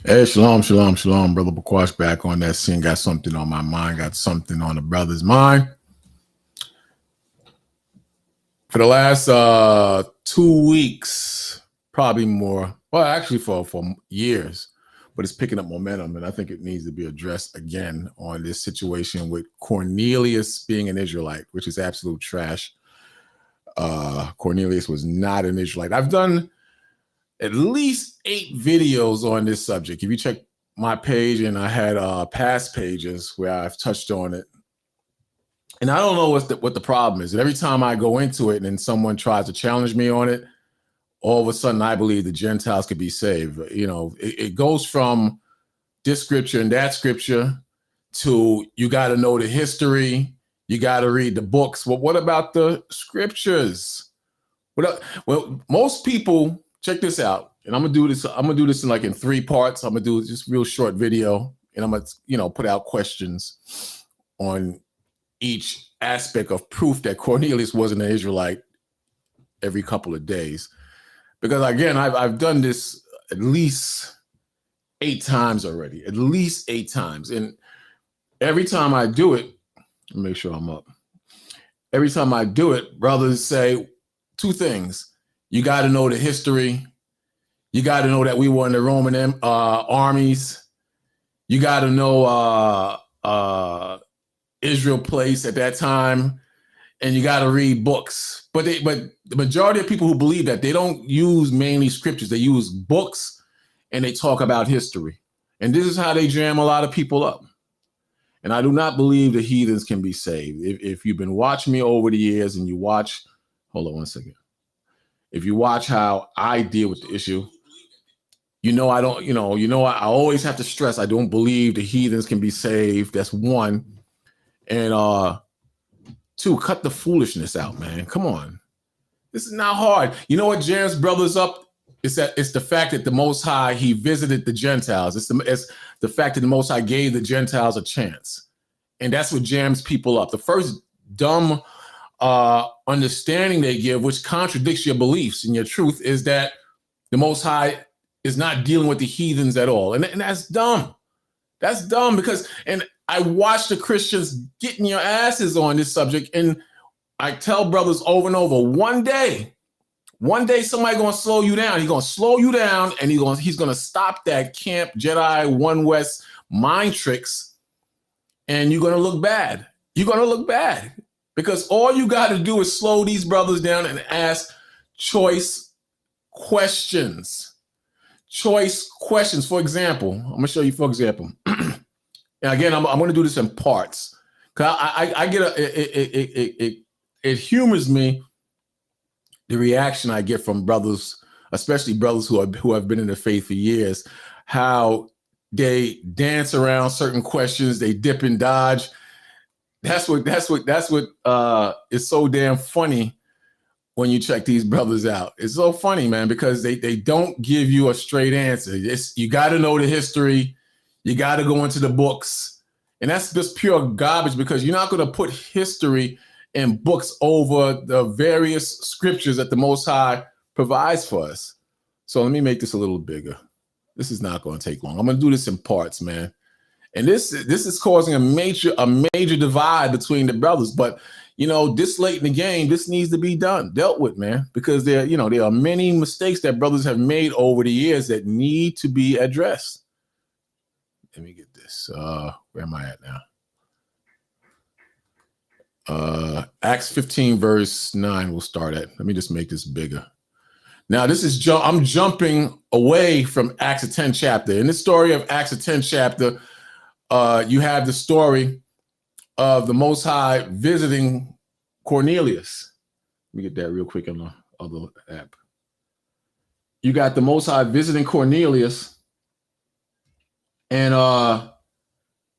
Hey, shalom, shalom, shalom, brother Bakwash back on that scene. Got something on my mind, got something on the brother's mind. For the last 2 weeks, probably more, well, actually for years, but it's picking up momentum, and I think it needs to be addressed again on this situation with Cornelius being an Israelite, which is absolute trash. Cornelius was not an Israelite. I've done at least 8 videos on this subject. If you check my page, and I had past pages where I've touched on it, and I don't know what the problem is. And every time I go into it and someone tries to challenge me on it, all of a sudden I believe the Gentiles could be saved. You know, it goes from this scripture and that scripture to you got to know the history, you got to read the books. Well, what about the scriptures? Well, most people, check this out, and I'm gonna do this in 3 parts. I'm gonna do just real short video, and I'm gonna put out questions on each aspect of proof that Cornelius wasn't an Israelite every couple of days. Because again, I've done this at least 8 times already, at least 8 times. And every time I do it, make sure I'm up. Every time I do it, brothers say 2 things. You got to know the history. You got to know that we were in the Roman armies. You got to know Israel place at that time, and you got to read books. But the majority of people who believe that, they don't use mainly scriptures. They use books, and they talk about history. And this is how they jam a lot of people up. And I do not believe the heathens can be saved. If you've been watching me over the years and you watch, hold on one second. If you watch how I deal with the issue, I don't, I always have to stress, I don't believe the heathens can be saved. That's 1. And 2, cut the foolishness out, man. Come on. This is not hard. You know what jams brothers up? It's the fact that the Most High, he visited the Gentiles. It's the fact that the Most High gave the Gentiles a chance. And that's what jams people up. The first dumb understanding they give, which contradicts your beliefs and your truth, is that the Most High is not dealing with the heathens at all. And that's dumb. That's dumb because, and I watch the Christians getting your asses on this subject, and I tell brothers over and over, one day somebody gonna slow you down. He's gonna slow you down, and he's gonna stop that Camp Jedi One West mind tricks, and you're gonna look bad. You're gonna look bad because all you got to do is slow these brothers down and ask choice questions. Choice questions. For example, I'm gonna show you. For example. And again, I'm going to do this in parts. Cause I get it humors me, the reaction I get from brothers, especially brothers who have been in the faith for years, how they dance around certain questions, they dip and dodge. That's what is so damn funny when you check these brothers out. It's so funny, man, because they don't give you a straight answer. You got to know the history. You got to go into the books. And that's just pure garbage because you're not going to put history and books over the various scriptures that the Most High provides for us. So let me make this a little bigger. This is not going to take long. I'm going to do this in parts, man. And this is causing a major divide between the brothers. But, this late in the game, this needs to be dealt with, man, because there are many mistakes that brothers have made over the years that need to be addressed. Let me get this. Where am I at now? Acts 15 verse 9 we'll start at. Let me just make this bigger. Now this is I'm jumping away from Acts 10 chapter. In the story of Acts 10 chapter, you have the story of the Most High visiting Cornelius. Let me get that real quick on the other app. You got the Most High visiting Cornelius. And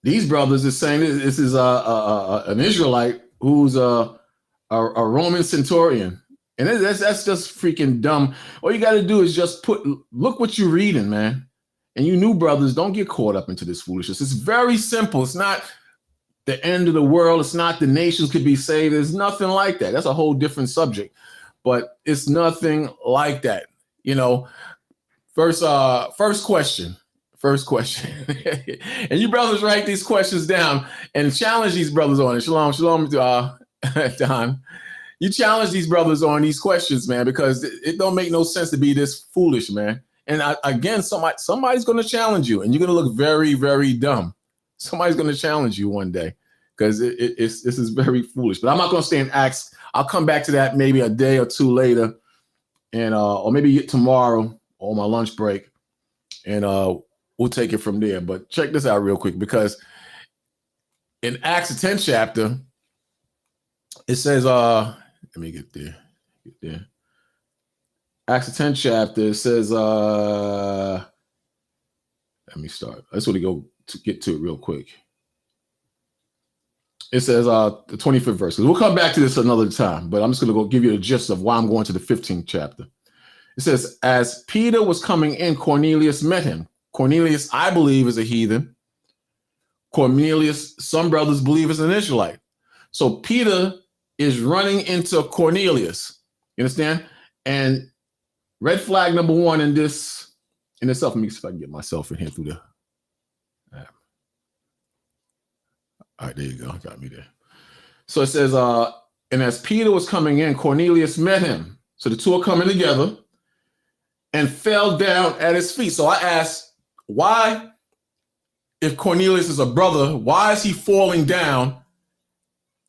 these brothers is saying this is an Israelite who's a Roman centurion, and that's just freaking dumb. All you got to do is just look what you're reading, man. And you new brothers, don't get caught up into this foolishness. It's very simple. It's not the end of the world. It's not the nations could be saved. There's nothing like that. That's a whole different subject. But it's nothing like that. First question. First question. And you brothers write these questions down and challenge these brothers on it. Shalom, Don. You challenge these brothers on these questions, man, because it don't make no sense to be this foolish, man. And again, somebody's going to challenge you, and you're going to look very, very dumb. Somebody's going to challenge you one day, because this is very foolish. But I'm not going to stay and ask. I'll come back to that maybe a day or two later, and or maybe tomorrow on my lunch break, and we'll take it from there. But check this out real quick, because in Acts the 10th chapter, it says, let me get there. Acts the 10th chapter, it says, let me start. I just want to go to get to it real quick. It says the 25th verse. We'll come back to this another time, but I'm just going to go give you the gist of why I'm going to the 15th chapter. It says, as Peter was coming in, Cornelius met him. Cornelius, I believe, is a heathen. Cornelius, some brothers believe, is an Israelite. So Peter is running into Cornelius. You understand? And red flag number one in this itself. Let me see if I can get myself in here through the. All right, there you go. Got me there. So it says, and as Peter was coming in, Cornelius met him. So the two are coming together and fell down at his feet. So I asked, why, if Cornelius is a brother, why is he falling down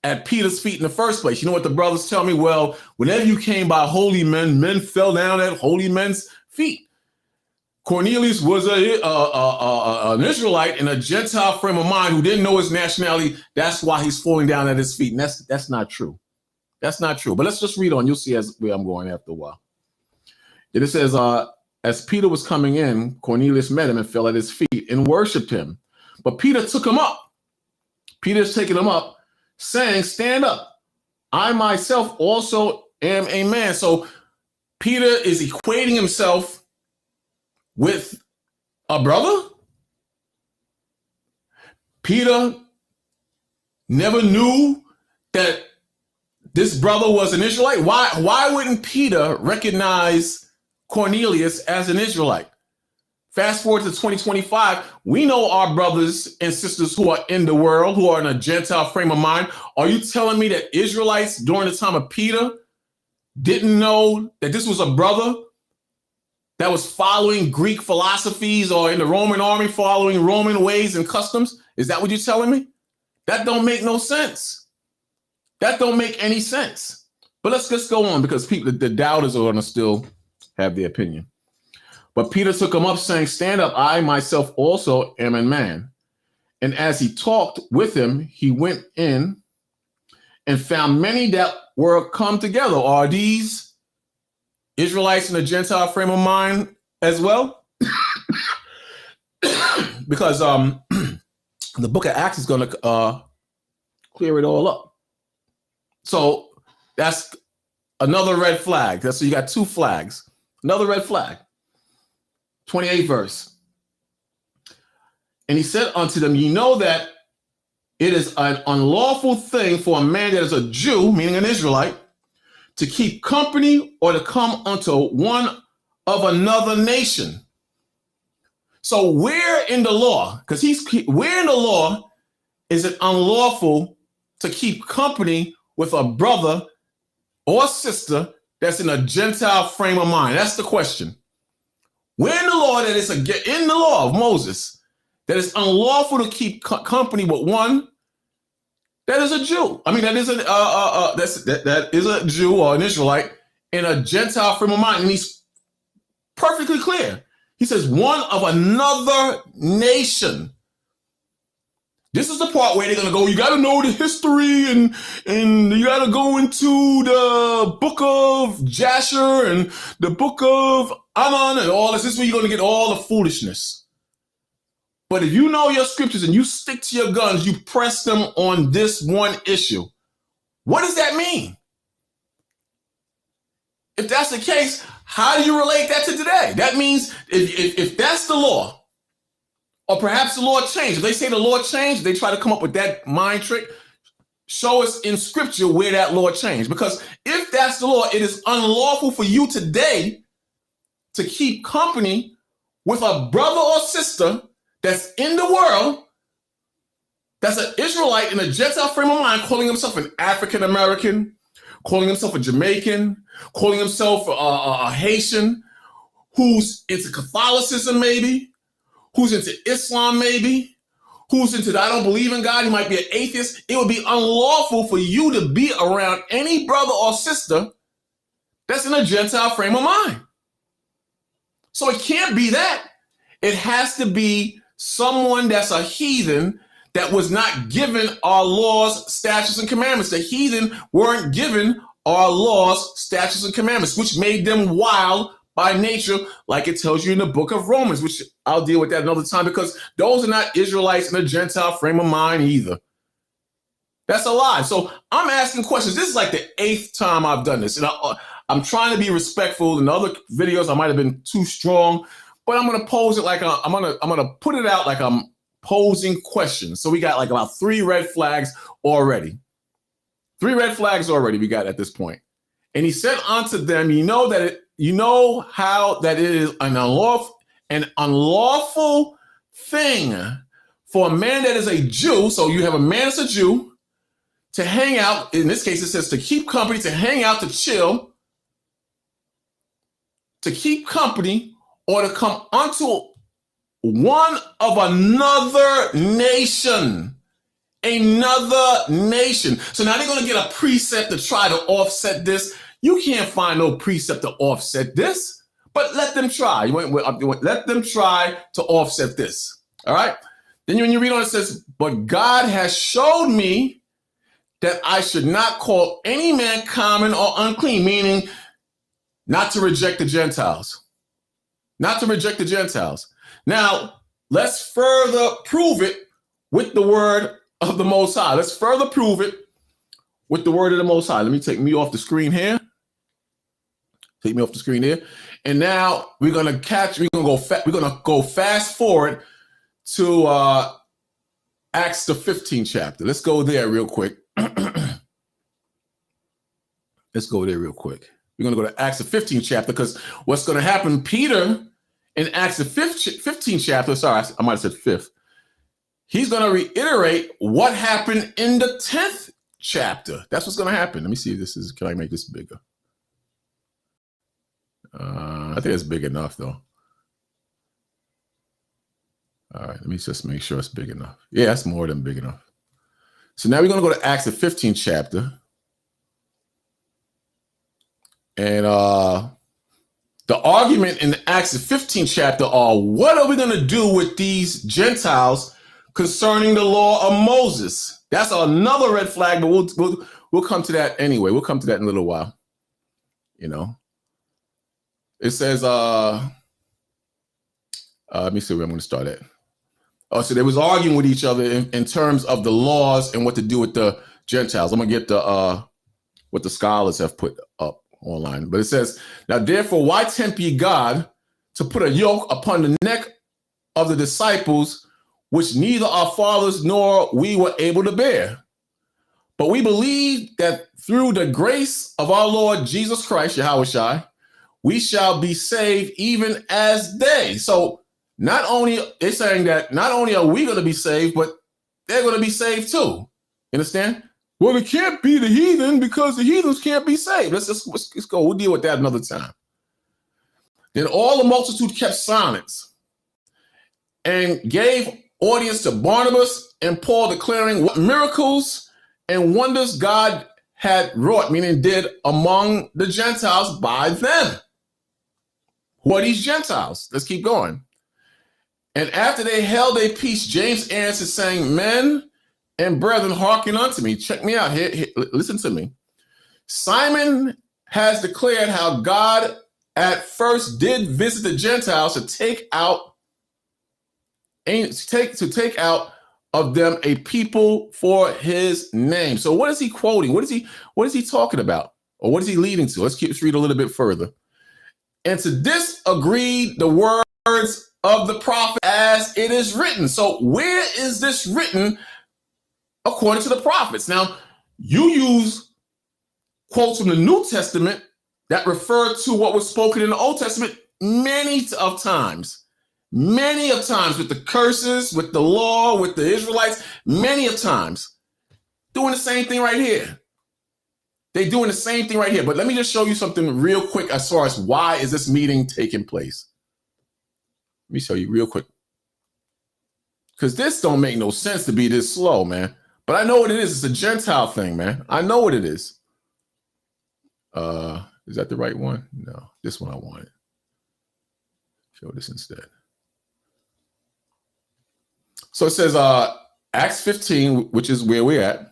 at Peter's feet in the first place? You know what the brothers tell me? Well, whenever you came by holy men, men fell down at holy men's feet. Cornelius was an Israelite in a Gentile frame of mind who didn't know his nationality. That's why he's falling down at his feet. And that's not true. That's not true. But let's just read on. You'll see where I'm going after a while. And it says, as Peter was coming in, Cornelius met him and fell at his feet and worshiped him. But Peter took him up. Peter's taking him up, saying, stand up. I myself also am a man. So Peter is equating himself with a brother. Peter never knew that this brother was an Israelite. Why wouldn't Peter recognize Cornelius as an Israelite? Fast forward to 2025, we know our brothers and sisters who are in the world, who are in a Gentile frame of mind. Are you telling me that Israelites during the time of Peter didn't know that this was a brother that was following Greek philosophies, or in the Roman army following Roman ways and customs? Is that what you're telling me? That don't make no sense. That don't make any sense. But let's just go on, because people, the doubters are going to still have their opinion. But Peter took him up, saying, stand up, I myself also am a man. And as he talked with him, he went in and found many that were come together. Are these Israelites in a Gentile frame of mind as well? Because the book of Acts is going to clear it all up. So that's another red flag. So you got two flags. Another red flag. 28th verse. And he said unto them, ye know that it is an unlawful thing for a man that is a Jew, meaning an Israelite, to keep company or to come unto one of another nation. So where in the law, because where in the law is it unlawful to keep company with a brother or sister that's in a Gentile frame of mind? That's the question. Where in the law that is in the law of Moses that it's unlawful to keep company with one that is a Jew? I mean, that is that is a Jew or an Israelite in a Gentile frame of mind, and he's perfectly clear. He says, one of another nation. This is the part where they're going to go, you got to know the history, and you got to go into the book of Jasher and the book of Ammon and all this. This is where you're going to get all the foolishness. But if you know your scriptures and you stick to your guns, you press them on this one issue. What does that mean? If that's the case, how do you relate that to today? That means if that's the law, or perhaps the law changed. If they say the law changed, they try to come up with that mind trick. Show us in scripture where that law changed. Because if that's the law, it is unlawful for you today to keep company with a brother or sister that's in the world, that's an Israelite in a Gentile frame of mind, calling himself an African American, calling himself a Jamaican, calling himself a Haitian, who's into Catholicism maybe, who's into Islam maybe, who's into I don't believe in God, he might be an atheist. It would be unlawful for you to be around any brother or sister that's in a Gentile frame of mind. So it can't be that. It has to be someone that's a heathen that was not given our laws, statutes, and commandments. The heathen weren't given our laws, statutes, and commandments, which made them wild by nature, like it tells you in the book of Romans, which I'll deal with that another time, because those are not Israelites in a Gentile frame of mind either. That's a lie. So I'm asking questions. This is like the 8th time I've done this. And I'm trying to be respectful. In other videos, I might have been too strong, but I'm going to pose it like I'm going to put it out like I'm posing questions. So we got like about 3 red flags already. 3 red flags already we got at this point. And he said unto them, you know how that it is an unlawful thing for a man that is a Jew. So you have a man that's a Jew to hang out. In this case, it says to keep company, to hang out, to chill, to keep company, or to come unto one of another nation. Another nation. So now they're going to get a precept to try to offset this. You can't find no precept to offset this, but let them try. Let them try to offset this. All right. Then when you read on, it says, but God has showed me that I should not call any man common or unclean, meaning not to reject the Gentiles. Not to reject the Gentiles. Now, let's further prove it with the word of the Most High. Let's further prove it with the word of the Most High. Let me take me off the screen here. Take me off the screen here. And now we're gonna go fast forward to Acts the 15th chapter. Let's go there real quick. Let's go there real quick. We're going to go to Acts the 15th chapter, because what's going to happen, Peter in Acts the 15th chapter, sorry, I might have said 5th, he's going to reiterate what happened in the 10th chapter. That's what's going to happen. Let me see if this is, can I make this bigger? I think it's big enough, though. All right, let me just make sure it's big enough. Yeah, it's more than big enough. So now we're going to go to Acts the 15th chapter. And the argument in Acts the 15th chapter are, what are we going to do with these Gentiles concerning the law of Moses? That's another red flag, but we'll come to that anyway. We'll come to that in a little while. You know, it says, let me see where I'm going to start at. Oh, so they was arguing with each other in terms of the laws and what to do with the Gentiles. I'm going to get what the scholars have put up online. But it says, now therefore, why tempt ye God to put a yoke upon the neck of the disciples, which neither our fathers nor we were able to bear? But we believe that through the grace of our Lord Jesus Christ, Yahushua, we shall be saved even as they. So not only, they're saying that not only are we going to be saved, but they're going to be saved too. You understand? Well, it can't be the heathen because the heathens can't be saved. Let's go. We'll deal with that another time. Then all the multitude kept silence and gave audience to Barnabas and Paul, declaring what miracles and wonders God had wrought, meaning did among the Gentiles by them. Who are these Gentiles? Let's keep going. And after they held a peace, James answered, saying, men and brethren, hearken unto me. Check me out here. Listen to me. Simon has declared how God at first did visit the Gentiles to take out of them a people for his name. So what is he quoting? What is he talking about? Or what is he leading to? Let's read a little bit further. And to this agreed the words of the prophet as it is written. So where is this written according to the prophets? Now, you use quotes from the New Testament that refer to what was spoken in the Old Testament many of times. Many of times with the curses, with the law, with the Israelites, many of times. Doing the same thing right here. They're doing the same thing right here. But let me just show you something real quick as far as why is this meeting taking place. Let me show you real quick. Because this don't make no sense to be this slow, man. But I know what it is. It's a Gentile thing, man. I know what it is. Is that the right one? No, this one I wanted. Show this instead. So it says Acts 15, which is where we're at,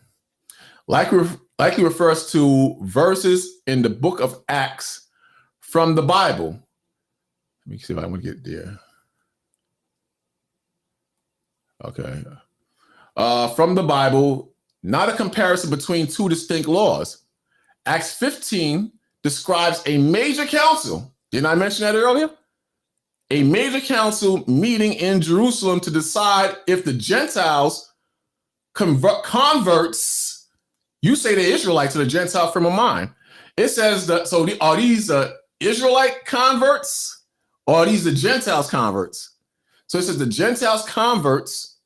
likely refers to verses in the book of Acts from the Bible. Let me see if I want to get there. Okay. From the Bible, not a comparison between two distinct laws. Acts 15 describes a major council. Didn't I mention that earlier? A major council meeting in Jerusalem to decide if the Gentiles converts, you say the Israelites, to the Gentile frame of mind. It says that, so are these Israelite converts or are these the Gentiles converts? So it says the Gentiles converts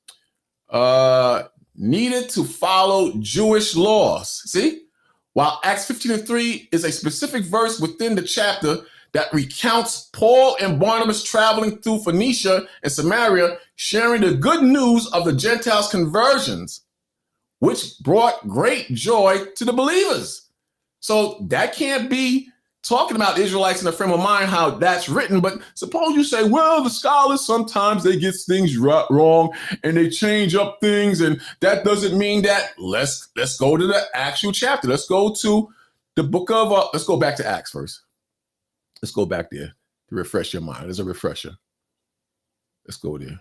needed to follow Jewish laws. See? While Acts 15:3 is a specific verse within the chapter that recounts Paul and Barnabas traveling through Phoenicia and Samaria, sharing the good news of the Gentiles' conversions, which brought great joy to the believers. So that can't be talking about Israelites in the frame of mind, how that's written. But suppose you say, well, the scholars, sometimes they get things wrong and they change up things. And that doesn't mean that. Let's go to the actual chapter. Let's go to the book of, let's go back to Acts first. Let's go back there to refresh your mind. There's a refresher. Let's go there.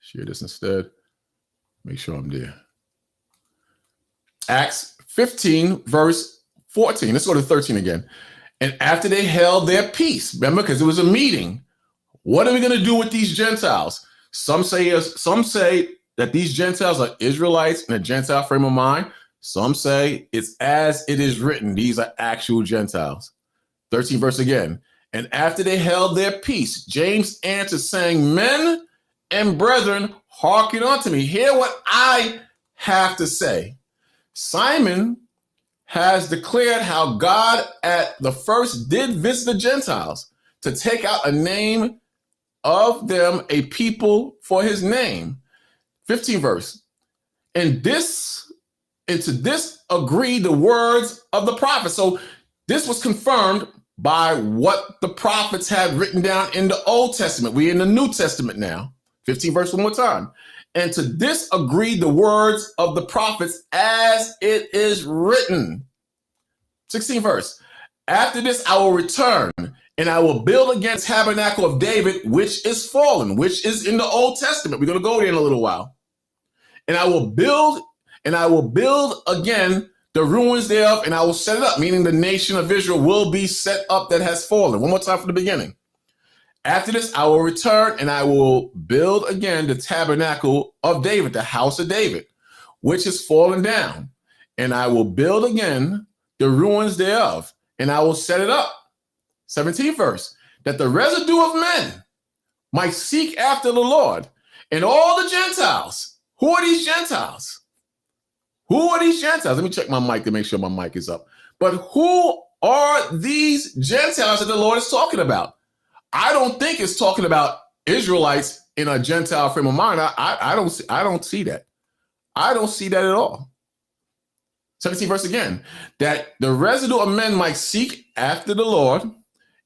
Share this instead. Make sure I'm there. Acts 15, verse 14. Let's go to 13 again. And after they held their peace, remember, because it was a meeting. What are we going to do with these Gentiles? Some say that these Gentiles are Israelites in a Gentile frame of mind. Some say it's as it is written. These are actual Gentiles. 13 verse again. And after they held their peace, James answered, saying, men and brethren, hearken unto me. Hear what I have to say. Simon has declared how God at the first did visit the Gentiles to take out a name of them, a people for his name. 15 verse. And to this agreed the words of the prophet. So this was confirmed by what the prophets had written down in the Old Testament. We're in the New Testament now. 15 verse one more time. And to this agreed the words of the prophets as it is written. 16 verse. After this I will return and I will build again the tabernacle of David, which is fallen, which is in the Old Testament. We're going to go there in a little while. And I will build again the ruins thereof, and I will set it up, meaning the nation of Israel will be set up that has fallen. One more time from the beginning. After this, I will return and I will build again the tabernacle of David, the house of David, which is fallen down. And I will build again the ruins thereof, and I will set it up. 17th verse, that the residue of men might seek after the Lord, and all the Gentiles. Who are these Gentiles? Who are these Gentiles? Let me check my mic to make sure my mic is up. But who are these Gentiles that the Lord is talking about? I don't think it's talking about Israelites in a Gentile frame of mind. I don't see that. I don't see that at all. 17th verse again, that the residue of men might seek after the Lord,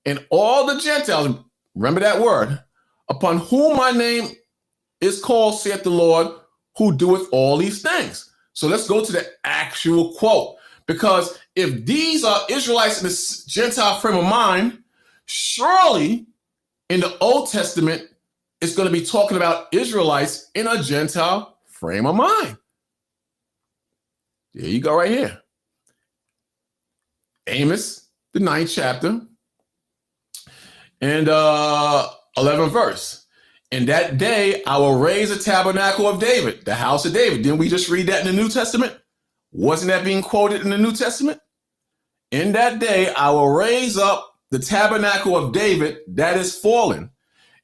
and all the Gentiles, remember that word, upon whom my name is called, saith the Lord, who doeth all these things. So let's go to the actual quote, because if these are Israelites in the Gentile frame of mind, surely in the Old Testament, it's going to be talking about Israelites in a Gentile frame of mind. There you go right here. Amos, the 9th chapter, and 11th verse. In that day, I will raise a tabernacle of David, the house of David. Didn't we just read that in the New Testament? Wasn't that being quoted in the New Testament? In that day, I will raise up the tabernacle of David that is fallen,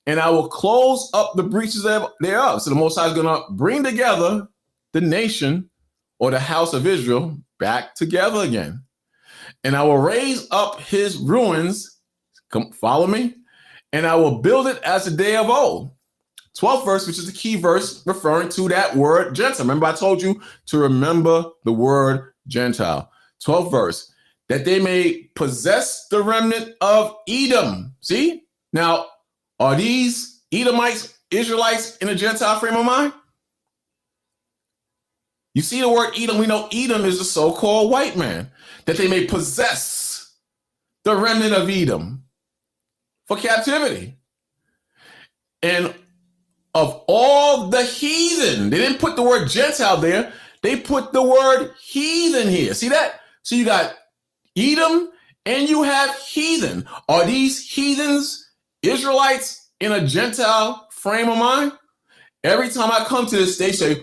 and I will close up the breaches thereof. So the Most High is going to bring together the nation or the house of Israel back together again. And I will raise up his ruins, come follow me, and I will build it as the day of old. 12th verse, which is the key verse referring to that word Gentile. Remember, I told you to remember the word Gentile. 12th verse, that they may possess the remnant of Edom. See? Now, are these Edomites, Israelites in a Gentile frame of mind? You see the word Edom, we know Edom is the so-called white man. That they may possess the remnant of Edom for captivity. And of all the heathen, they didn't put the word Gentile there. They put the word heathen here. See that? So you got Edom and you have heathen. Are these heathens Israelites in a Gentile frame of mind? Every time I come to this, they say,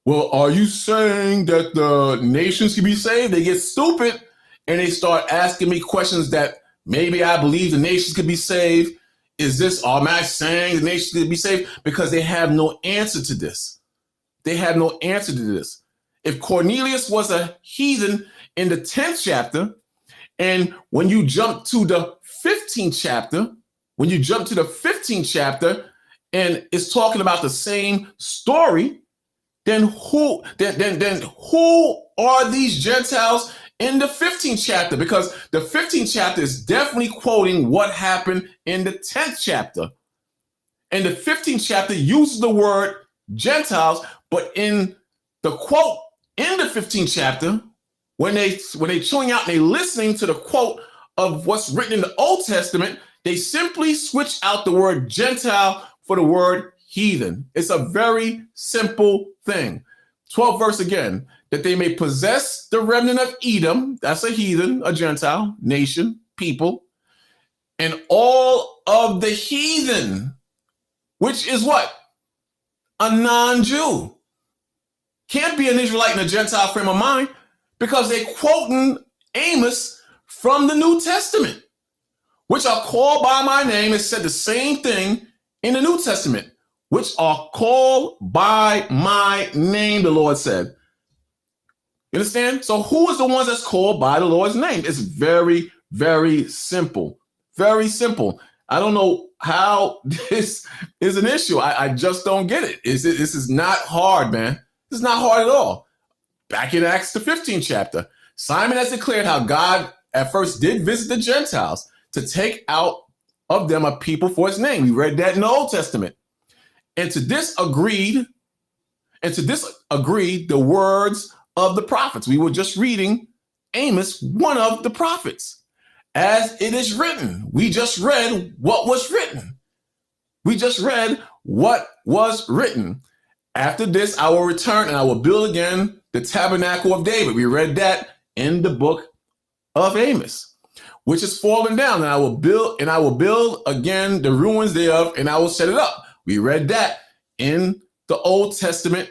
well, are you saying that the nations can be saved? They get stupid and they start asking me questions that maybe I believe the nations could be saved. Am I saying the nations could be saved? Because they have no answer to this. They have no answer to this. If Cornelius was a heathen in the 10th chapter, and when you jump to the 15th chapter, and it's talking about the same story, then who are these Gentiles in the 15th chapter? Because the 15th chapter is definitely quoting what happened in the 10th chapter. And the 15th chapter uses the word Gentiles, but in the quote in the 15th chapter, when they chewing out and they listening to the quote of what's written in the Old Testament, they simply switch out the word Gentile for the word heathen. It's a very simple thing. 12th verse again, that they may possess the remnant of Edom, that's a heathen, a Gentile, nation, people, and all of the heathen, which is what? A non-Jew. Can't be an Israelite in a Gentile frame of mind because they're quoting Amos from the New Testament, which are called by my name. It said the same thing in the New Testament, which are called by my name, the Lord said. You understand? So who is the ones that's called by the Lord's name? It's very, very simple. Very simple. I don't know how this is an issue. I just don't get it. This is not hard, man. This is not hard at all. Back in Acts, the 15th chapter, Simon has declared how God at first did visit the Gentiles to take out of them a people for his name. We read that in the Old Testament. And to this agreed the words of the prophets. We were just reading Amos, one of the prophets. As it is written, we just read what was written. After this, I will return and I will build again the tabernacle of David. We read that in the book of Amos, which is fallen down, and I will build again the ruins thereof, and I will set it up. We read that in the Old Testament,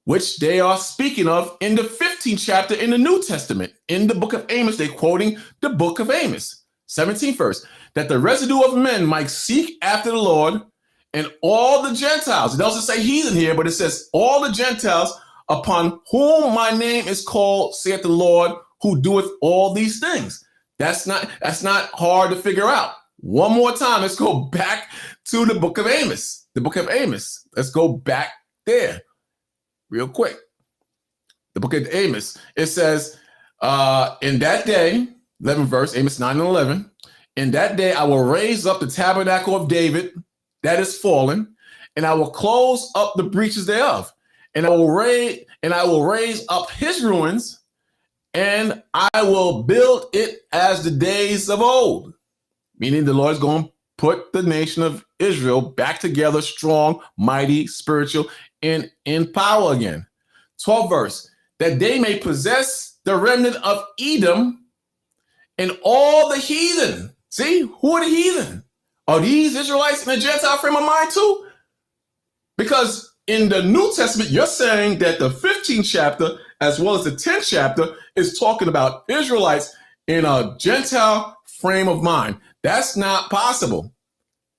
which they are speaking of in the 15th chapter in the New Testament. In the book of Amos, they're quoting the book of Amos, 17th verse, that the residue of men might seek after the Lord, and all the Gentiles, it doesn't say heathen here, but it says all the Gentiles upon whom my name is called, saith the Lord, who doeth all these things. That's not hard to figure out. One more time, let's go back to the book of Amos. The book of Amos. Let's go back there real quick. The book of Amos. It says, in that day, 11th verse, Amos 9 and 11, in that day I will raise up the tabernacle of David that is fallen, and I will close up the breaches thereof, and I will raise up his ruins, and I will build it as the days of old. Meaning the Lord's going to put the nation of Israel back together, strong, mighty, spiritual, and in power again. 12th verse, that they may possess the remnant of Edom and all the heathen. See, who are the heathen? Are these Israelites in a Gentile frame of mind too? Because in the New Testament, you're saying that the 15th chapter, as well as the 10th chapter, is talking about Israelites in a Gentile frame of mind. That's not possible.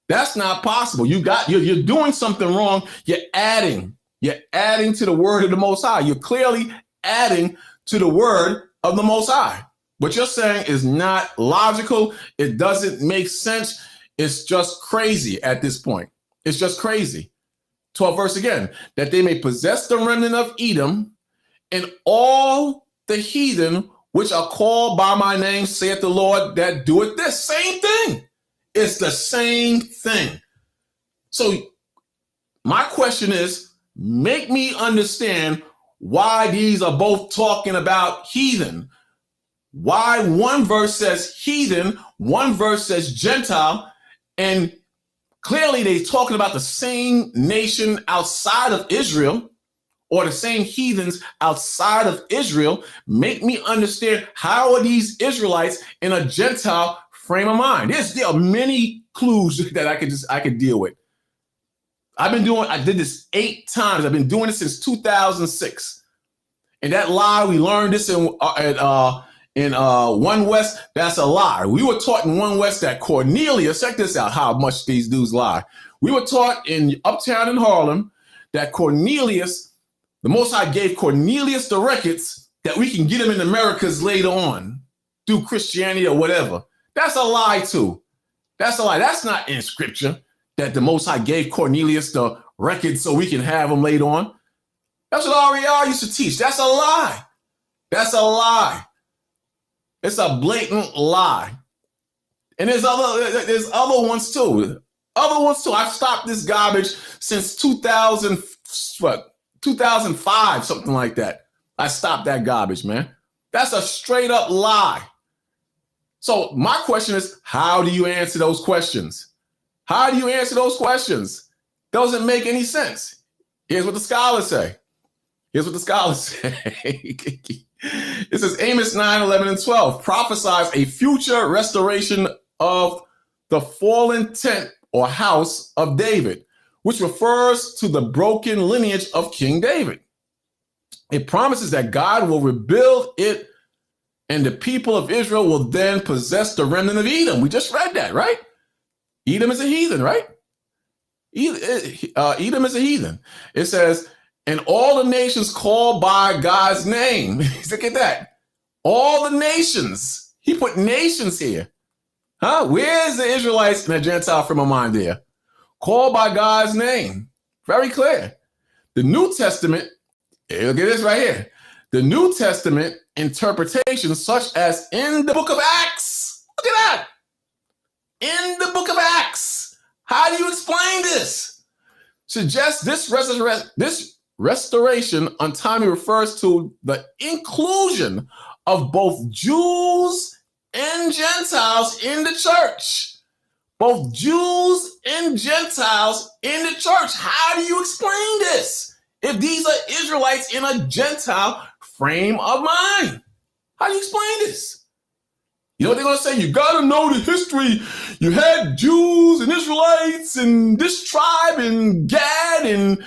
That's not possible. You're doing something wrong. You're adding to the word of the Most High. You're clearly adding to the word of the Most High. What you're saying is not logical. It doesn't make sense. It's just crazy at this point. It's just crazy. 12th verse again, that they may possess the remnant of Edom and all the heathen which are called by my name, saith the Lord, that doeth this. Same thing. It's the same thing. So my question is, make me understand why these are both talking about heathen. Why one verse says heathen, one verse says Gentile, and clearly they're talking about the same nation outside of Israel, or the same heathens outside of Israel. Make me understand, how are these Israelites in a Gentile frame of mind? There are many clues that I could deal with. I did this 8 times. I've been doing it since 2006. And that lie, we learned this in One West. That's a lie. We were taught in One West that Cornelius, check this out, how much these dudes lie. We were taught in Uptown in Harlem that Cornelius, the Most High gave Cornelius the records that we can get him in Americas later on through Christianity or whatever. That's a lie too. That's a lie. That's not in scripture that the Most High gave Cornelius the records so we can have them later on. That's what RER used to teach. That's a lie. That's a lie. It's a blatant lie. And there's other ones too. I've stopped this garbage since 2005, something like that. I stopped that garbage, man. That's a straight up lie. So my question is, how do you answer those questions? How do you answer those questions? Doesn't make any sense. Here's what the scholars say. It says Amos 9, 11, and 12 prophesies a future restoration of the fallen tent or house of David, which refers to the broken lineage of King David. It promises that God will rebuild it and the people of Israel will then possess the remnant of Edom. We just read that, right? Edom is a heathen, right? Edom is a heathen. It says, and all the nations called by God's name. Look at that. All the nations. He put nations here. Where's the Israelites and the Gentile from of mind there? Called by God's name. Very clear. The New Testament, look at this right here. The New Testament interpretations, such as in the book of Acts. Look at that. In the book of Acts. How do you explain this? Suggests this restoration untimely refers to the inclusion of both Jews and Gentiles in the church. Both Jews and Gentiles in the church. How do you explain this? If these are Israelites in a Gentile frame of mind, how do you explain this? You know what they're going to say? You got to know the history. You had Jews and Israelites and this tribe and Gad and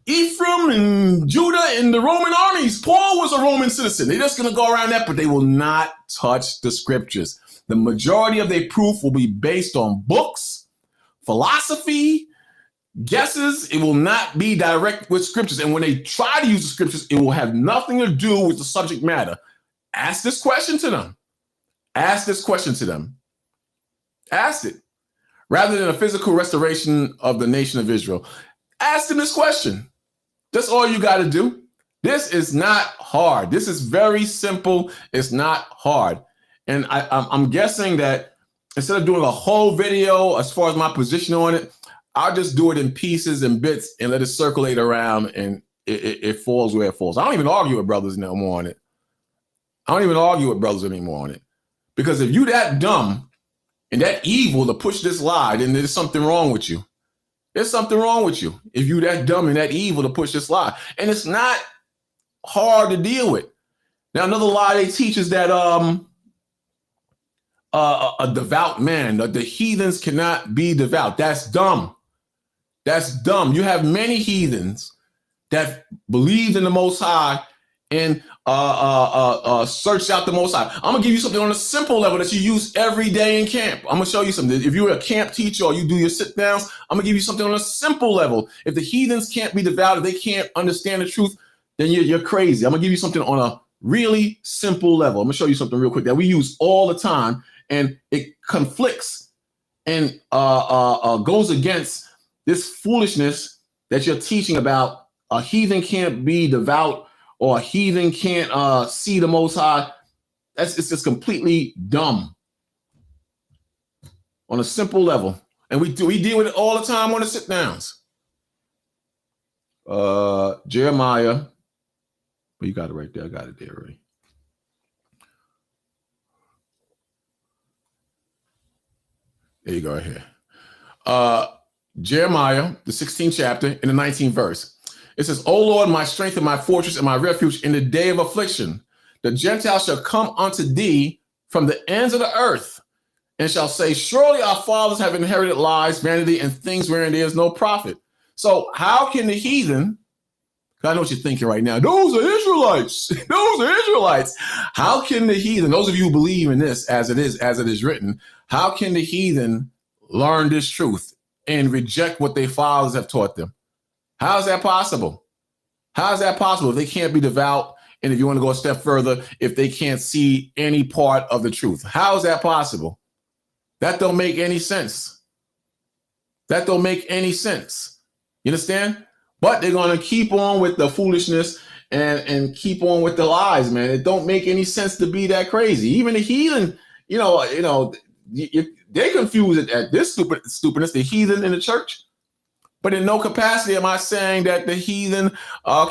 Ephraim and Judah and the Roman armies. Paul was a Roman citizen. They're just going to go around that, but they will not touch the scriptures. The majority of their proof will be based on books, philosophy, guesses. It will not be direct with scriptures. And when they try to use the scriptures, it will have nothing to do with the subject matter. Ask this question to them. Ask this question to them. Ask it. Rather than a physical restoration of the nation of Israel, ask them this question. That's all you got to do. This is not hard. This is very simple. It's not hard. And I'm guessing that instead of doing a whole video as far as my position on it, I'll just do it in pieces and bits and let it circulate around, and it falls where it falls. I don't even argue with brothers no more on it. I don't even argue with brothers anymore on it. Because if you that dumb and that evil to push this lie, then there's something wrong with you. There's something wrong with you if you that dumb and that evil to push this lie. And it's not hard to deal with. Now, another lie they teach is that a devout man, the heathens cannot be devout. That's dumb. That's dumb. You have many heathens that believed in the Most High and search out the Most High. I'm gonna give you something on a simple level that you use every day in camp. I'm gonna show you something. If you're a camp teacher or you do your sit downs, I'm gonna give you something on a simple level. If the heathens can't be devout, if they can't understand the truth, then you're crazy. I'm gonna give you something on a really simple level. I'm gonna show you something real quick that we use all the time, and it conflicts and goes against this foolishness that you're teaching about. A heathen can't be devout, or a heathen can't see the Most High. It's just completely dumb on a simple level. And we deal with it all the time on the sit downs. Jeremiah, but you got it right there. I got it there already. There you go, right here. Jeremiah, the 16th chapter, in the 19th verse. It says, O Lord, my strength and my fortress and my refuge in the day of affliction. The Gentiles shall come unto thee from the ends of the earth, and shall say, surely our fathers have inherited lies, vanity, and things wherein there is no profit. So how can the heathen, I know what you're thinking right now, those are Israelites. Those are Israelites. How can the heathen, those of you who believe in this as it is written, how can the heathen learn this truth and reject what their fathers have taught them? How is that possible? How is that possible if they can't be devout? And if you want to go a step further, if they can't see any part of the truth, how is that possible? That don't make any sense. That don't make any sense. You understand? But they're going to keep on with the foolishness and keep on with the lies, man. It don't make any sense to be that crazy. Even the heathen, they confuse it at this stupidness, the heathen in the church. But in no capacity am I saying that the heathen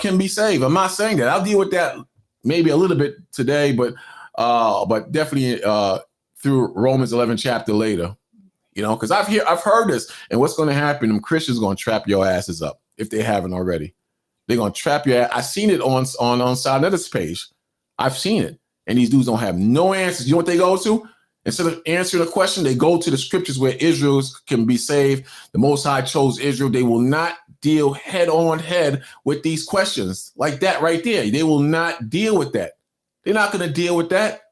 can be saved. I'm not saying that. I'll deal with that maybe a little bit today, but definitely through Romans 11 chapter later. Because I've heard this, and what's going to happen? Them Christians are going to trap your asses up if they haven't already. They're going to trap your ass. I've seen it on Sarnetta's page. I've seen it, and these dudes don't have no answers. You know what they go to? Instead of answering a question, they go to the scriptures where Israel can be saved. The Most High chose Israel. They will not deal head with these questions like that right there. They will not deal with that. They're not going to deal with that.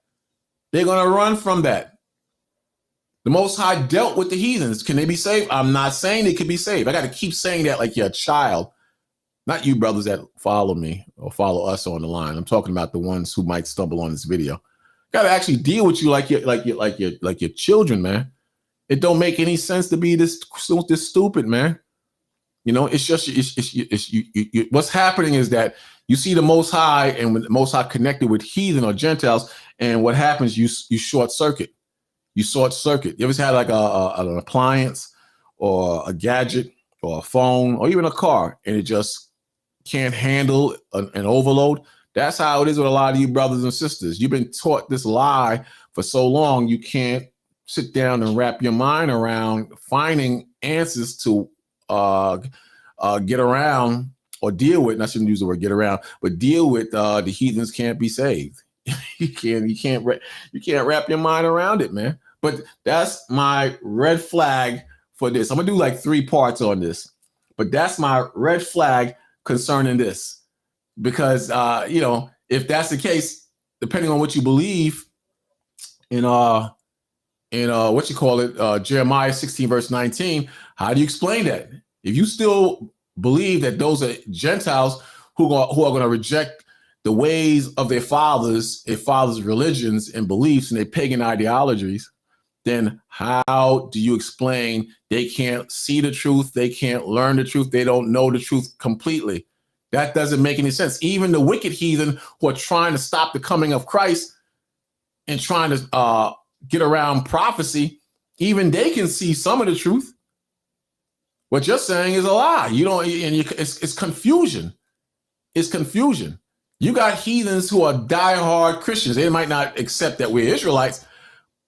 They're going to run from that. The Most High dealt with the heathens. Can they be saved? I'm not saying they can be saved. I got to keep saying that like you're a child. Not you brothers that follow me or follow us on the line. I'm talking about the ones who might stumble on this video. Got to actually deal with you like your children, man. It don't make any sense to be this stupid, man. It's just what's happening is that you see the Most High, and when the Most High connected with heathen or Gentiles, and what happens? You short circuit. You short circuit. You ever had like an appliance or a gadget or a phone or even a car, and it just can't handle an overload? That's how it is with a lot of you brothers and sisters. You've been taught this lie for so long, you can't sit down and wrap your mind around finding answers to get around or deal with, and I shouldn't use the word get around, but deal with the heathens can't be saved. You can't wrap your mind around it, man. But that's my red flag for this. I'm gonna do like 3 parts on this, but that's my red flag concerning this. Because if that's the case, depending on what you believe in Jeremiah 16 verse 19, how do you explain that? If you still believe that those are Gentiles who are going to reject the ways of their fathers' religions and beliefs and their pagan ideologies, then how do you explain they can't see the truth, they can't learn the truth, they don't know the truth completely? That doesn't make any sense. Even the wicked heathen who are trying to stop the coming of Christ and trying to get around prophecy, even they can see some of the truth. What you're saying is a lie. It's confusion. It's confusion. You got heathens who are diehard Christians. They might not accept that we're Israelites,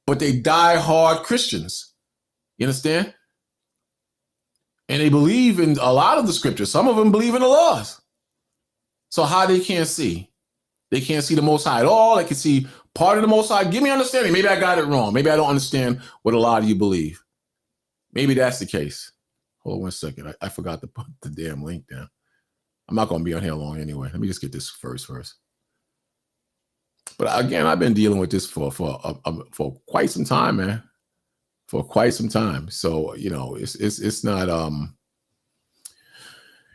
but they diehard Christians. You understand? And they believe in a lot of the scriptures. Some of them believe in the laws. So how they can't see? They can't see the Most High at all. They can see part of the Most High. Give me understanding. Maybe I got it wrong. Maybe I don't understand what a lot of you believe. Maybe that's the case. Hold on 1 second. I forgot to put the damn link down. I'm not going to be on here long anyway. Let me just get this first. But again, I've been dealing with this for quite some time, man. For quite some time. So, you know, it's not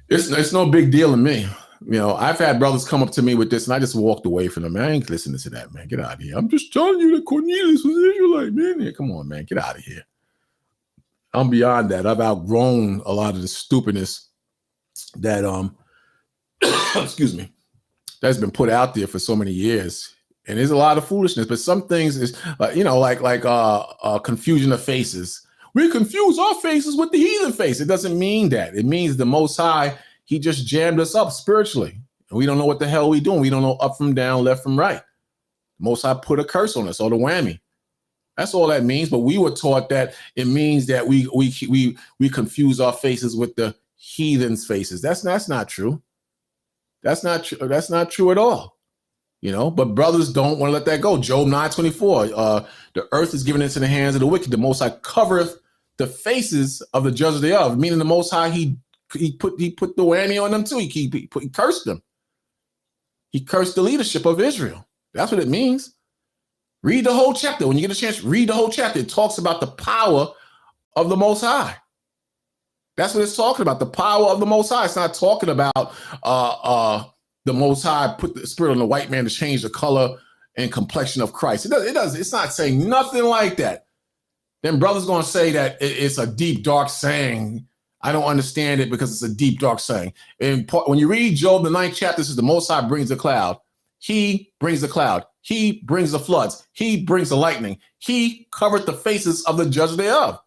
it's no big deal to me. You know, I've had brothers come up to me with this, and I just walked away from them. Man, I ain't listening to that, man. Get out of here. I'm just telling you that Cornelius was an Israelite, man. Yeah, come on, man. Get out of here. I'm beyond that. I've outgrown a lot of the stupidness that excuse me, that's been put out there for so many years. And there's a lot of foolishness, but some things is you know, like confusion of faces. We confuse our faces with the heathen face. It doesn't mean that. It means the Most High, he just jammed us up spiritually. And we don't know what the hell we doing. We don't know up from down, left from right. The Most High put a curse on us, or the whammy. That's all that means. But we were taught that it means that we confuse our faces with the heathen's faces. That's not true. That's not true. That's not true at all. You know, but brothers don't want to let that go. Job 9:24. The earth is given into the hands of the wicked. The Most High covereth the faces of the judges thereof. Meaning the Most High, he put the whammy on them too. He cursed them. He cursed the leadership of Israel. That's what it means. Read the whole chapter. When you get a chance, read the whole chapter. It talks about the power of the Most High. That's what it's talking about, the power of the Most High. It's not talking about the Most High put the spirit on the white man to change the color and complexion of Christ. It does. It's not saying nothing like that. Then brothers going to say that it's a deep, dark saying. I don't understand it because it's a deep, dark saying. And when you read Job, the 9th chapter, this is the Most High brings the cloud. He brings the cloud. He brings the floods. He brings the lightning. He covered the faces of the judges thereof.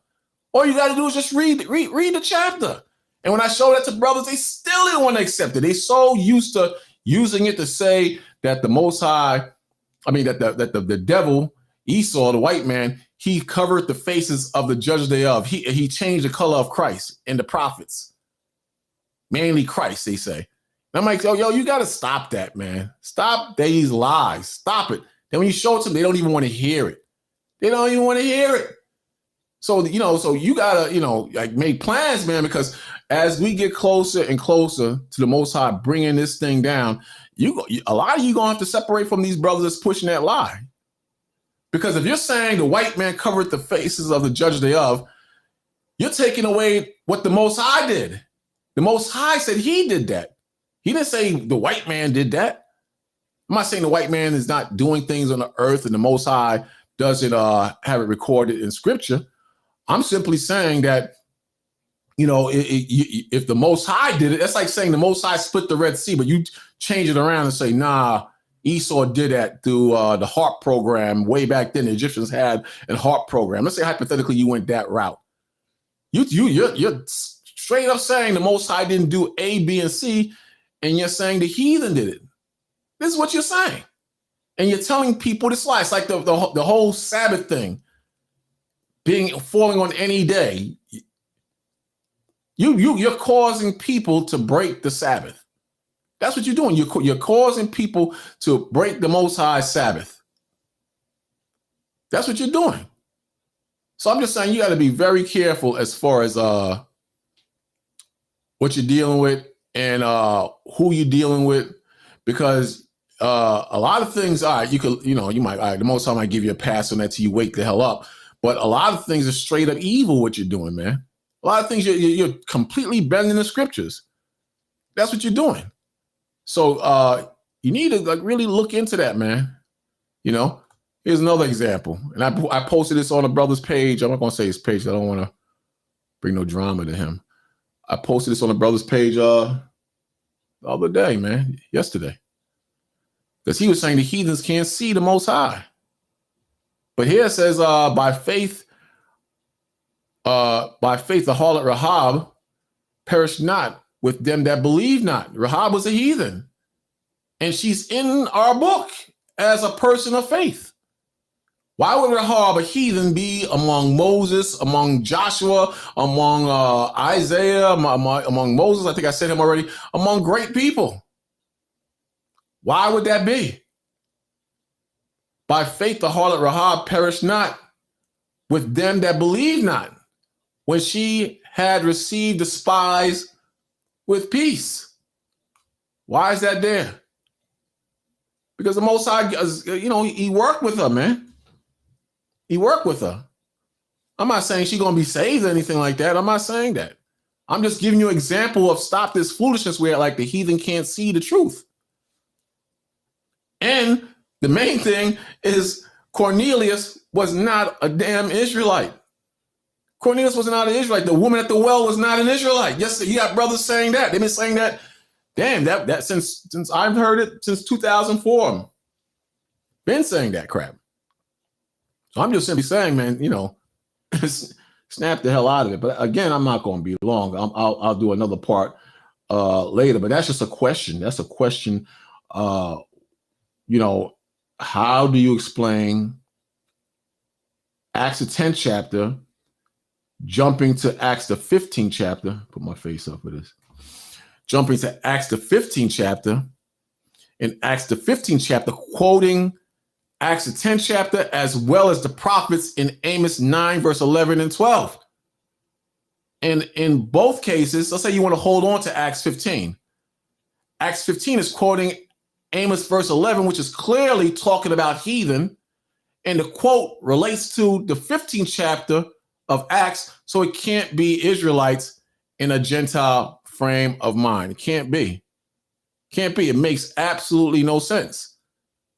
All you got to do is just read the chapter. And when I show that to brothers, they still didn't want to accept it. They so used to using it to say that the Most High, that the devil, Esau, the white man, he covered the faces of the judges thereof. He changed the color of Christ and the prophets. Mainly Christ, they say. And I'm like, yo, you got to stop that, man. Stop these lies. Stop it. Then when you show it to them, they don't even want to hear it. They don't even want to hear it. So, you know, you got to, like make plans, man, because as we get closer and closer to the Most High bringing this thing down, a lot of you going to have to separate from these brothers that's pushing that lie. Because if you're saying the white man covered the faces of the judges thereof, you're taking away what the Most High did. The Most High said he did that. He didn't say the white man did that. I'm not saying the white man is not doing things on the earth and the Most High doesn't have it recorded in scripture. I'm simply saying that, if the Most High did it, that's like saying the Most High split the Red Sea, but you change it around and say, nah, Esau did that through the HARP program way back then. The Egyptians had a HARP program. Let's say hypothetically you went that route. You're straight up saying the Most High didn't do A, B, and C, and you're saying the heathen did it. This is what you're saying. And you're telling people this lie. It's like the whole Sabbath thing falling on any day. You're causing people to break the Sabbath. That's what you're doing. You're causing people to break the Most High Sabbath. That's what you're doing. So I'm just saying you got to be very careful as far as what you're dealing with and who you're dealing with, because a lot of things, all right, you might, the Most High might give you a pass on that till you wake the hell up. But a lot of things are straight up evil what you're doing, man. A lot of things you're completely bending the scriptures. That's what you're doing. So you need to really look into that, man. Here's another example. And I posted this on a brother's page. I'm not going to say his page. I don't want to bring no drama to him. I posted this on a brother's page the other day, man, yesterday. Because he was saying the heathens can't see the Most High. But here it says, by faith, the harlot Rahab perished not with them that believe not. Rahab was a heathen. And she's in our book as a person of faith. Why would Rahab, a heathen, be among Moses, among Joshua, among Isaiah, among Moses? I think I said him already, among great people. Why would that be? By faith, the harlot Rahab perished not with them that believe not, when she had received the spies with peace. Why is that there? Because the Most High, he worked with her, man. He worked with her. I'm not saying she's going to be saved or anything like that. I'm not saying that. I'm just giving you an example of stop this foolishness where like the heathen can't see the truth. And the main thing is Cornelius was not a damn Israelite. Cornelius was not an Israelite. The woman at the well was not an Israelite. Yes, you got brothers saying that. They've been saying that. Damn, that since I've heard it since 2004. Been saying that crap. So I'm just simply saying, man, snap the hell out of it. But again, I'm not going to be long. I'll do another part later. But that's just a question. That's a question. How do you explain Acts the 10th chapter, jumping to Acts the 15th chapter? Put my face up for this. Jumping to Acts the 15th chapter. In Acts the 15th chapter, quoting Acts the 10th chapter, as well as the prophets in Amos 9, verse 11 and 12. And in both cases, let's say you want to hold on to Acts 15. Acts 15 is quoting Amos verse 11, which is clearly talking about heathen. And the quote relates to the 15th chapter of Acts, so it can't be Israelites in a Gentile frame of mind. It can't be. Can't be. It makes absolutely no sense.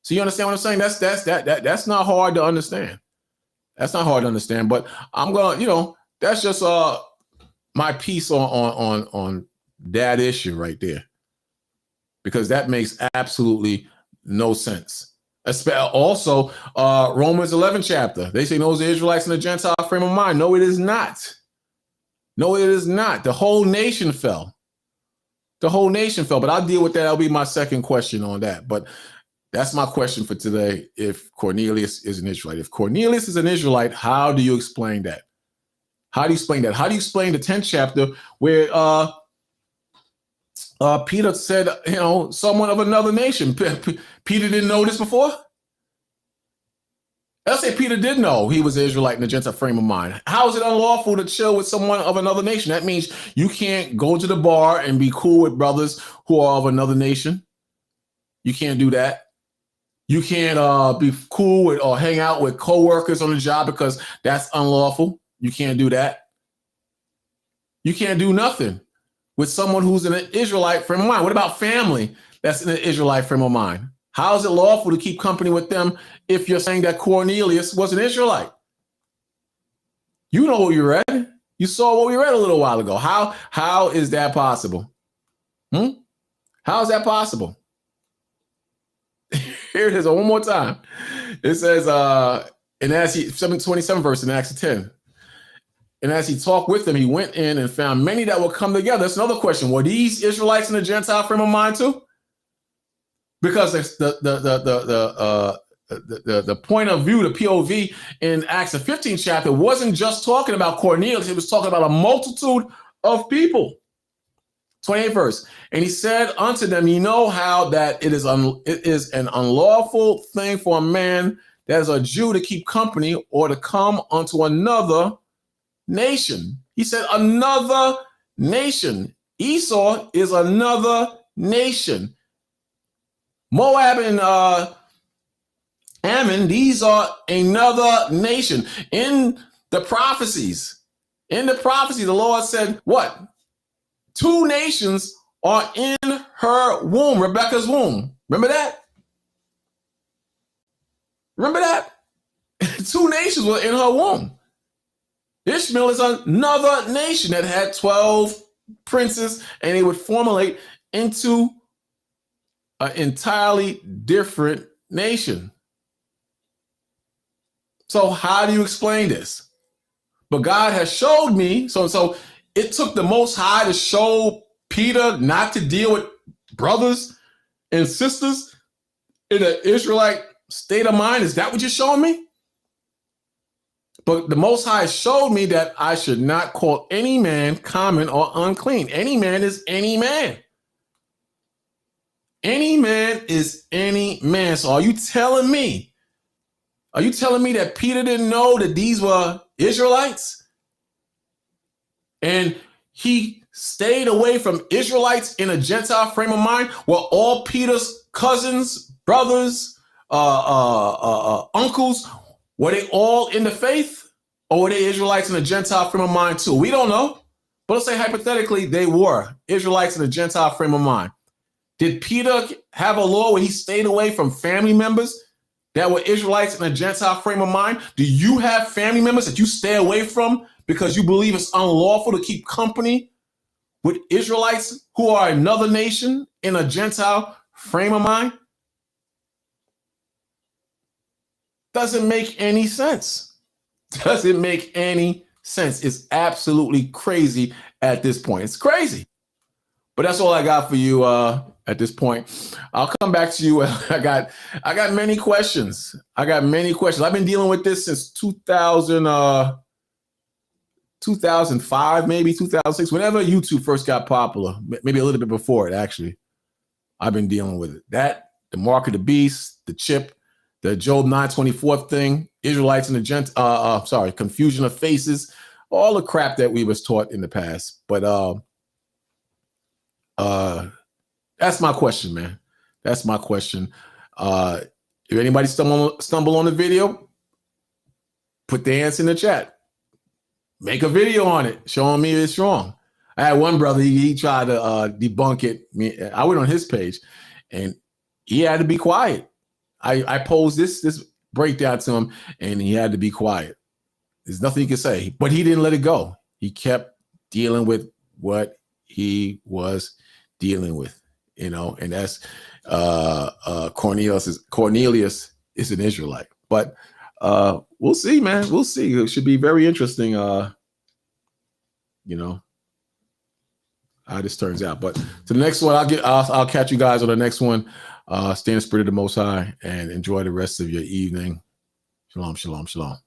So you understand what I'm saying? That's not hard to understand. That's not hard to understand. But I'm gonna, that's just my piece on that issue right there, because that makes absolutely no sense. Also, Romans 11 chapter, they say those Israelites in the Gentile frame of mind. No, it is not. No, it is not. The whole nation fell. The whole nation fell. But I'll deal with that. That'll be my second question on that. But that's my question for today. If Cornelius is an Israelite, if Cornelius is an Israelite, how do you explain that? How do you explain that? How do you explain the 10th chapter where Peter said, someone of another nation? Peter didn't know this before? Let's say Peter did know he was an Israelite in the Gentile frame of mind. How is it unlawful to chill with someone of another nation? That means you can't go to the bar and be cool with brothers who are of another nation. You can't do that. You can't be cool with or hang out with coworkers on the job because that's unlawful. You can't do that. You can't do nothing with someone who's in an Israelite frame of mind. What about family that's in an Israelite frame of mind? How is it lawful to keep company with them if you're saying that Cornelius was an Israelite? You know what you read. You saw what we read a little while ago. How is that possible? How is that possible? Here it is one more time. It says, in Acts 7:27 verse in Acts 10. And as he talked with them, he went in and found many that would come together. That's another question. Were these Israelites in the Gentile frame of mind too? Because the point of view, the POV in Acts the 15th chapter wasn't just talking about Cornelius. It was talking about a multitude of people. 28th verse. And he said unto them, ye know how that it is an unlawful thing for a man that is a Jew to keep company or to come unto another nation. He said another nation. Esau is another nation. Moab and Ammon, these are another nation. In the prophecies, the Lord said, what? 2 nations are in her womb, Rebekah's womb. Remember that? Remember that? 2 nations were in her womb. Ishmael is another nation that had 12 princes, and they would formulate into an entirely different nation. So how do you explain this? But God has showed me, so it took the Most High to show Peter not to deal with brothers and sisters in an Israelite state of mind. Is that what you're showing me? But the Most High showed me that I should not call any man common or unclean. Any man is any man. Any man is any man. So are you telling me that Peter didn't know that these were Israelites? And he stayed away from Israelites in a Gentile frame of mind? Were all Peter's cousins, brothers, uncles, were they all in the faith, or were they Israelites in a Gentile frame of mind too? We don't know. But let's say hypothetically they were Israelites in a Gentile frame of mind. Did Peter have a law where he stayed away from family members that were Israelites in a Gentile frame of mind? Do you have family members that you stay away from because you believe it's unlawful to keep company with Israelites who are another nation in a Gentile frame of mind? Doesn't make any sense. Doesn't make any sense. It's absolutely crazy at this point. It's crazy. But that's all I got for you at this point. I'll come back to you. I got many questions. I've been dealing with this since 2005, maybe 2006, whenever YouTube first got popular, maybe a little bit before it, actually. I've been dealing with it. That, the mark of the beast, the chip, the Job 9:24 thing, Israelites in the confusion of faces, all the crap that we was taught in the past. But that's my question, man. That's my question. If anybody stumble on the video, put the answer in the chat. Make a video on it, showing me it's wrong. I had one brother, he tried to debunk it. I went on his page, and he had to be quiet. I posed this breakdown to him, and he had to be quiet. There's nothing he could say, but he didn't let it go. He kept dealing with what he was dealing with, and that's Cornelius is an Israelite. But we'll see, man. We'll see. It should be very interesting, how this turns out. But to the next one, I'll catch you guys on the next one. Stay in the spirit of the Most High and enjoy the rest of your evening. Shalom, shalom, shalom.